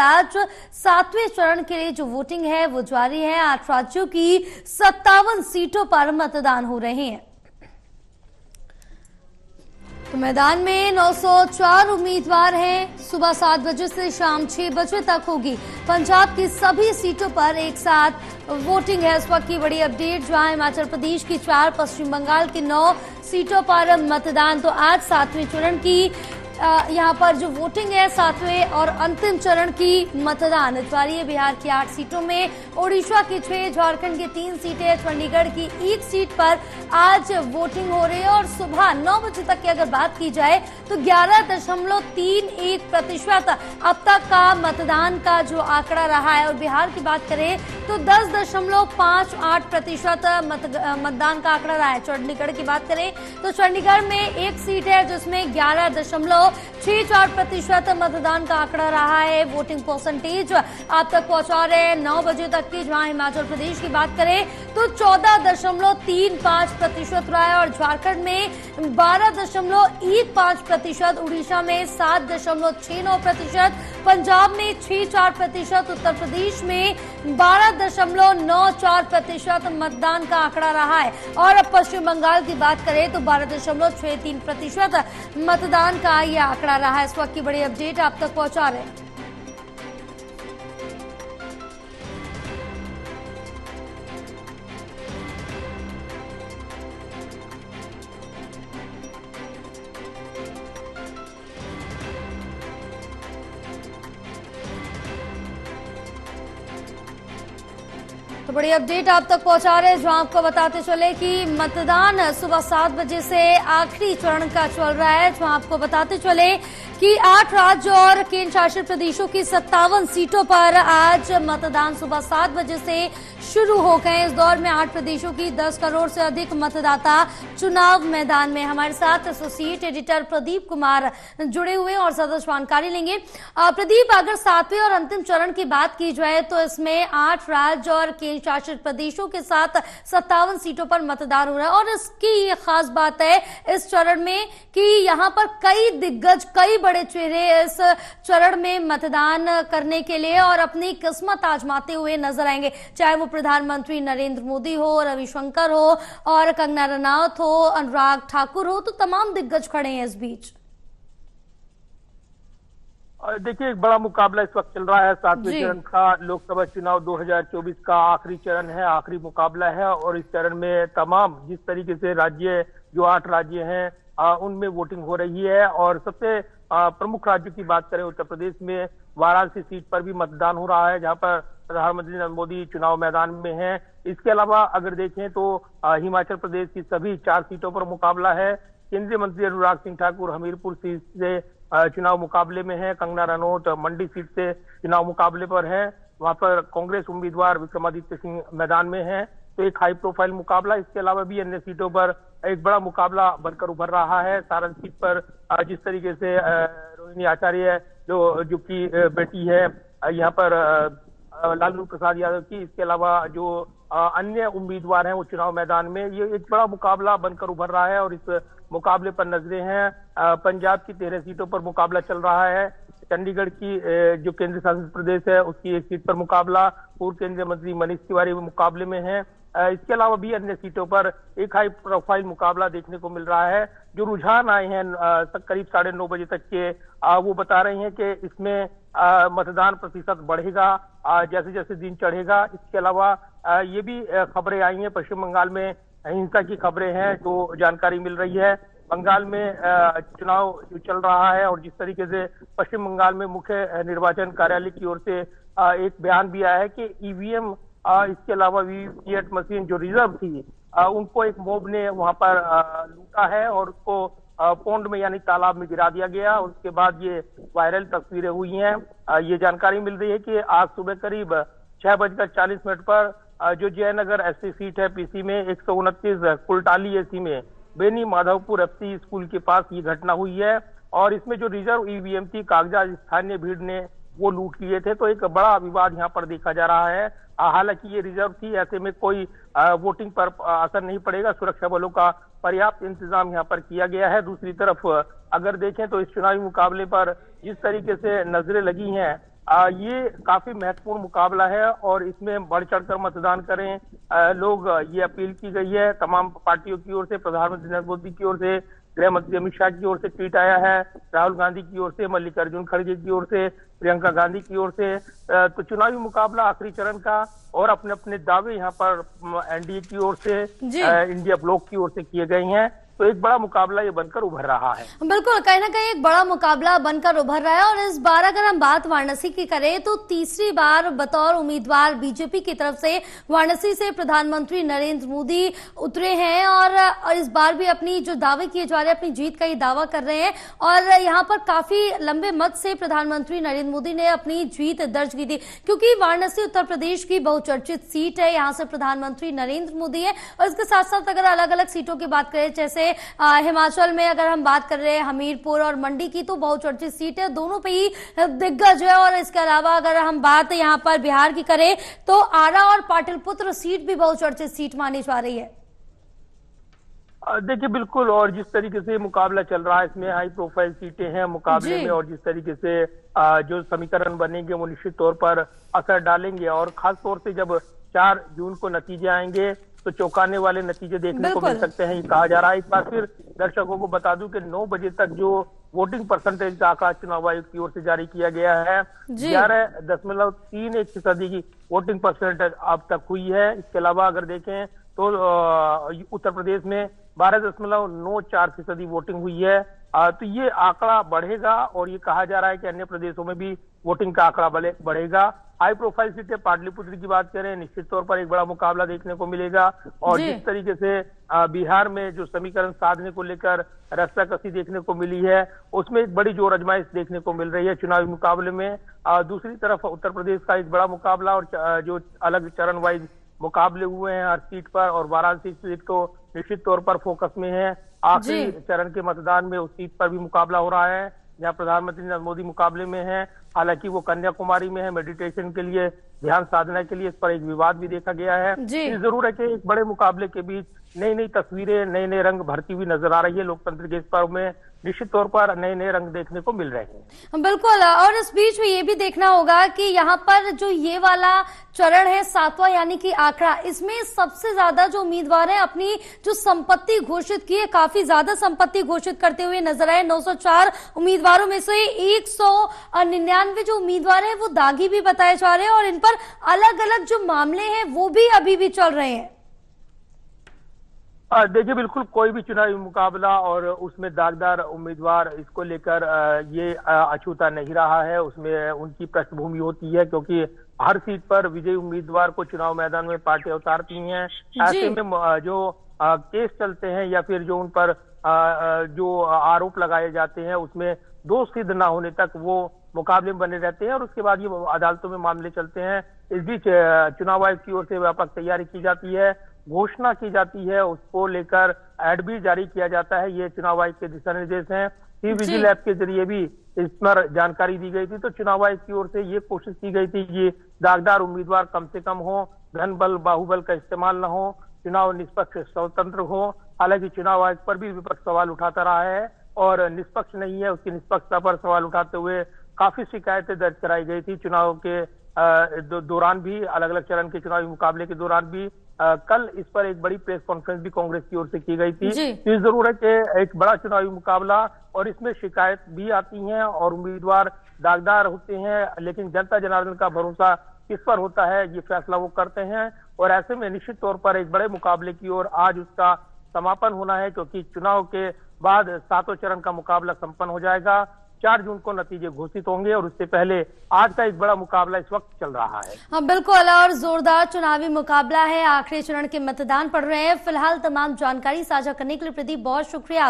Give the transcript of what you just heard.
आज 7वें चरण के लिए जो वोटिंग है वो जारी है। 8 राज्यों की 57 सीटों पर मतदान हो रहे हैं। तो मैदान में 904 उम्मीदवार हैं। सुबह 7 बजे से शाम 6 बजे तक होगी पंजाब की सभी सीटों पर एक साथ वोटिंग है। इस वक्त की बड़ी अपडेट, जहां हिमाचल प्रदेश की 4, पश्चिम बंगाल की 9 सीटों पर मतदान। तो आज 7वें चरण की यहाँ पर जो वोटिंग है, 7वें और अंतिम चरण की मतदान जारी है। बिहार की 8 सीटों में, ओडिशा की 6, झारखंड की 3 सीटें, चंडीगढ़ की 1 सीट पर आज वोटिंग हो रही है। और सुबह 9 बजे तक की अगर बात की जाए तो 11.31% अब तक का मतदान का जो आंकड़ा रहा है। और बिहार की बात करें तो 10.58% मतदान का आंकड़ा रहा है। चंडीगढ़ की बात करें तो चंडीगढ़ में 1 सीट है जिसमें 11.64% मतदान का आंकड़ा रहा है। वोटिंग परसेंटेज आप तक पहुंचा रहे हैं 9 बजे तक की। जहां हिमाचल प्रदेश की बात करें तो 14.35% रहा है और झारखंड में 12.15%, उड़ीसा में 7.69%, पंजाब में 6.4%, उत्तर प्रदेश में 12.94% मतदान का आंकड़ा रहा है। और अब पश्चिम बंगाल की बात करें तो 12.63% मतदान का यह आंकड़ा रहा है। इस वक्त की बड़ी अपडेट आप तक पहुंचा रहे हैं। तो बड़ी अपडेट आप तक पहुंचा रहे हैं, जो आपको बताते चले कि मतदान सुबह 7 बजे से आखिरी चरण का चल रहा है। जो आपको बताते चले कि 8 राज्य और केंद्र शासित प्रदेशों की 57 सीटों पर आज मतदान सुबह 7 बजे से शुरू हो गए। इस दौर में 8 प्रदेशों की 10 करोड़ से अधिक मतदाता चुनाव मैदान में। हमारे साथ एसोसिएट एडिटर प्रदीप कुमार जुड़े हुए और ज्यादा जानकारी लेंगे। प्रदीप, अगर 7वें और अंतिम चरण की बात की जाए तो इसमें 8 राज्य और केंद्र शासित प्रदेशों के साथ 57 सीटों पर मतदान हो रहा है। और इसकी ये खास बात है इस चरण में कि यहाँ पर कई दिग्गज, कई बड़े चेहरे इस चरण में मतदान करने के लिए और अपनी किस्मत आजमाते हुए नजर आएंगे। चाहे वो प्रधानमंत्री नरेंद्र मोदी हो, रविशंकर हो और कंगना रनौत हो, अनुराग ठाकुर हो, तो तमाम दिग्गज खड़े हैं इस बीच। देखिए, एक बड़ा मुकाबला इस वक्त चल रहा है। 7वें चरण का लोकसभा चुनाव 2024 का आखिरी चरण है, आखिरी मुकाबला है। और इस चरण में तमाम जिस तरीके से राज्य, जो 8 राज्य हैं, उनमें वोटिंग हो रही है। और सबसे प्रमुख राज्यों की बात करें, उत्तर प्रदेश में वाराणसी सीट पर भी मतदान हो रहा है, जहां पर प्रधानमंत्री नरेंद्र मोदी चुनाव मैदान में हैं। इसके अलावा अगर देखें तो हिमाचल प्रदेश की सभी 4 सीटों पर मुकाबला है। केंद्रीय मंत्री अनुराग सिंह ठाकुर हमीरपुर सीट से चुनाव मुकाबले में है। कंगना रनौत मंडी सीट से चुनाव मुकाबले पर है। वहां पर कांग्रेस उम्मीदवार विक्रमादित्य सिंह मैदान में है। तो एक हाई प्रोफाइल मुकाबला। इसके अलावा भी अन्य सीटों पर एक बड़ा मुकाबला बनकर उभर रहा है। सारण सीट पर जिस तरीके से रोहिणी आचार्य जो की बेटी है, यहाँ पर लालू प्रसाद यादव की, इसके अलावा जो अन्य उम्मीदवार हैं वो चुनाव मैदान में, ये एक बड़ा मुकाबला बनकर उभर रहा है। और इस मुकाबले पर नजरें हैं। पंजाब की 13 सीटों पर मुकाबला चल रहा है। चंडीगढ़ की जो केंद्र शासित प्रदेश है उसकी 1 सीट पर मुकाबला, पूर्व केंद्रीय मंत्री मनीष तिवारी मुकाबले में है। इसके अलावा भी अन्य सीटों पर एक हाई प्रोफाइल मुकाबला देखने को मिल रहा है। जो रुझान आए हैं करीब 9:30 बजे तक के, वो बता रहे हैं कि इसमें मतदान प्रतिशत बढ़ेगा जैसे जैसे दिन चढ़ेगा। इसके अलावा ये भी खबरें आई हैं, पश्चिम बंगाल में हिंसा की खबरें हैं जो जानकारी मिल रही है। बंगाल में चुनाव जो चल रहा है और जिस तरीके से पश्चिम बंगाल में मुख्य निर्वाचन कार्यालय की ओर से एक बयान भी आया है कि ईवीएम, इसके अलावा वीवीपैट मशीन जो रिजर्व थी, उनको एक मॉब ने वहां पर लूटा है और उसको पोंड में यानी तालाब में गिरा दिया गया। उसके बाद ये वायरल तस्वीरें हुई हैं। ये जानकारी मिल रही है कि आज सुबह करीब 6:40 पर जो जयनगर एससी सीट है पीसी में 129 कुलटाली एसी में बेनी माधवपुर एफसी स्कूल के पास ये घटना हुई है। और इसमें जो रिजर्व ईवीएम थी, कागजात स्थानीय भीड़ ने वो लूट लिए थे। तो एक बड़ा विवाद यहाँ पर देखा जा रहा है। हालांकि ये रिजर्व थी, ऐसे में कोई वोटिंग पर असर नहीं पड़ेगा। सुरक्षा बलों का पर्याप्त इंतजाम यहाँ पर किया गया है। दूसरी तरफ अगर देखें तो इस चुनावी मुकाबले पर जिस तरीके से नजरें लगी हैं ये काफी महत्वपूर्ण मुकाबला है और इसमें बढ़ चढ़कर मतदान करें। लोग ये अपील की गई है तमाम पार्टियों की ओर से। प्रधानमंत्री नरेंद्र मोदी की ओर से, गृह मंत्री अमित शाह की ओर से ट्वीट आया है, राहुल गांधी की ओर से, मल्लिकार्जुन खड़गे की ओर से, प्रियंका गांधी की ओर से। तो चुनावी मुकाबला आखिरी चरण का और अपने अपने दावे यहाँ पर एनडीए की ओर से, इंडिया ब्लॉक की ओर से किए गए हैं। तो एक बड़ा मुकाबला ये बनकर उभर रहा है। बिल्कुल, कहीं ना कहीं एक बड़ा मुकाबला बनकर उभर रहा है। और इस बार अगर हम बात वाराणसी की करें तो तीसरी बार बतौर उम्मीदवार बीजेपी की तरफ से वाराणसी से प्रधानमंत्री नरेंद्र मोदी उतरे हैं और इस बार भी अपनी जो दावे किए जा रहे हैं, अपनी जीत का ही दावा कर रहे हैं। और यहाँ पर काफी लंबे मत से प्रधानमंत्री नरेंद्र मोदी ने अपनी जीत दर्ज की थी, क्योंकि वाराणसी उत्तर प्रदेश की बहुचर्चित सीट है। यहाँ से प्रधानमंत्री नरेंद्र मोदी है और इसके साथ साथ अगर अलग अलग सीटों की बात करें, जैसे हिमाचल में अगर हम बात कर रहे हैं हमीरपुर और मंडी की, तो बहुचर्चित सीट है, दोनों पे ही दिग्गज है। और इसके अलावा अगर हम बात यहाँ पर बिहार की करें तो आरा और पाटलिपुत्र सीट भी बहुचर्चित सीट मानी जा रही है। देखिए बिल्कुल, और जिस तरीके से मुकाबला चल रहा है इसमें हाई प्रोफाइल सीटें हैं मुकाबले में, और जिस तरीके से जो समीकरण बनेंगे वो निश्चित तौर पर असर डालेंगे। और खास तौर से जब 4 जून को नतीजे आएंगे तो चौंकाने वाले नतीजे देखने को मिल सकते हैं। ये कहा जा रहा है, एक बार फिर दर्शकों को बता दूं कि 9 बजे तक जो वोटिंग परसेंटेज का आंकड़ा चुनाव आयोग की ओर से जारी किया गया है, 11.31% की वोटिंग परसेंटेज अब तक हुई है। इसके अलावा अगर देखें तो उत्तर प्रदेश में 12.94% वोटिंग हुई है। तो ये आंकड़ा बढ़ेगा और ये कहा जा रहा है कि अन्य प्रदेशों में भी वोटिंग का आंकड़ा बढ़ेगा। हाई प्रोफाइल सीटें पाटलिपुत्र की बात करें, निश्चित तौर पर एक बड़ा मुकाबला देखने को मिलेगा। और जिस तरीके से बिहार में जो समीकरण साधने को लेकर रस्साकसी देखने को मिली है, उसमें एक बड़ी जोर आजमाइश देखने को मिल रही है चुनावी मुकाबले में। दूसरी तरफ उत्तर प्रदेश का एक बड़ा मुकाबला और जो अलग चरण वाइज मुकाबले हुए हैं हर सीट पर, और वाराणसी सीट तो निश्चित तौर पर फोकस में है। आखिरी चरण के मतदान में उस सीट पर भी मुकाबला हो रहा है जहां प्रधानमंत्री नरेंद्र मोदी मुकाबले में है। हालांकि वो कन्याकुमारी में है मेडिटेशन के लिए, ध्यान साधना के लिए। इस पर एक विवाद भी देखा गया है। ये जरूर है कि एक बड़े मुकाबले के बीच नई नई तस्वीरें, नए नए रंग भरती हुई नजर आ रही है। लोकतंत्र के इस पर्व में निश्चित तौर पर नए नए रंग देखने को मिल रहे हैं। बिल्कुल, और इस बीच में ये भी देखना होगा कि यहाँ पर जो ये वाला चरण है 7वां यानी कि आंकड़ा, इसमें सबसे ज्यादा जो उम्मीदवार हैं अपनी जो संपत्ति घोषित की है, काफी ज्यादा संपत्ति घोषित करते हुए नजर आए। 904 उम्मीदवारों में से 199 जो उम्मीदवार हैं वो दागी भी बताए जा रहे हैं और इन पर अलग अलग जो मामले हैं वो भी अभी भी चल रहे हैं। देखिए बिल्कुल, कोई भी चुनावी मुकाबला और उसमें दागदार उम्मीदवार, इसको लेकर ये अछूता नहीं रहा है। उसमें उनकी पृष्ठभूमि होती है, क्योंकि हर सीट पर विजयी उम्मीदवार को चुनाव मैदान में पार्टियां उतारती हैं। ऐसे में जो केस चलते हैं या फिर जो उन पर जो आरोप लगाए जाते हैं उसमें दोष सिद्ध न होने तक वो मुकाबले में बने रहते हैं और उसके बाद ये अदालतों में मामले चलते हैं। इस बीच चुनाव आयोग की ओर से व्यापक तैयारी की जाती है, घोषणा की जाती है, उसको लेकर एड भी जारी किया जाता है। ये चुनाव आयोग के दिशा निर्देश हैं। विजिल ऐप के जरिए भी इस पर जानकारी दी गई थी। तो चुनाव आयोग की ओर से ये कोशिश की गई थी कि दागदार उम्मीदवार कम से कम हो, धन बल बाहुबल का इस्तेमाल न हो, चुनाव निष्पक्ष स्वतंत्र हो। हालांकि चुनाव आयोग पर भी विपक्ष सवाल उठाता रहा है और निष्पक्ष नहीं है, उसकी निष्पक्षता पर सवाल उठाते हुए काफी शिकायतें दर्ज कराई गई थी चुनाव के दौरान भी, अलग अलग चरण के चुनावी मुकाबले के दौरान भी। कल इस पर एक बड़ी प्रेस कॉन्फ्रेंस भी कांग्रेस की ओर से की गई थी। ये जरूर है कि एक बड़ा चुनावी मुकाबला और इसमें शिकायत भी आती हैं और उम्मीदवार दागदार होते हैं, लेकिन जनता जनार्दन का भरोसा किस पर होता है ये फैसला वो करते हैं। और ऐसे में निश्चित तौर पर एक बड़े मुकाबले की ओर आज उसका समापन होना है, क्योंकि चुनाव के बाद 7वें चरण का मुकाबला संपन्न हो जाएगा। 4 जून को नतीजे घोषित होंगे और उससे पहले आज का एक बड़ा मुकाबला इस वक्त चल रहा है। हाँ बिल्कुल, और जोरदार चुनावी मुकाबला है, आखिरी चरण के मतदान पड़ रहे हैं। फिलहाल तमाम जानकारी साझा करने के लिए प्रदीप बहुत शुक्रिया।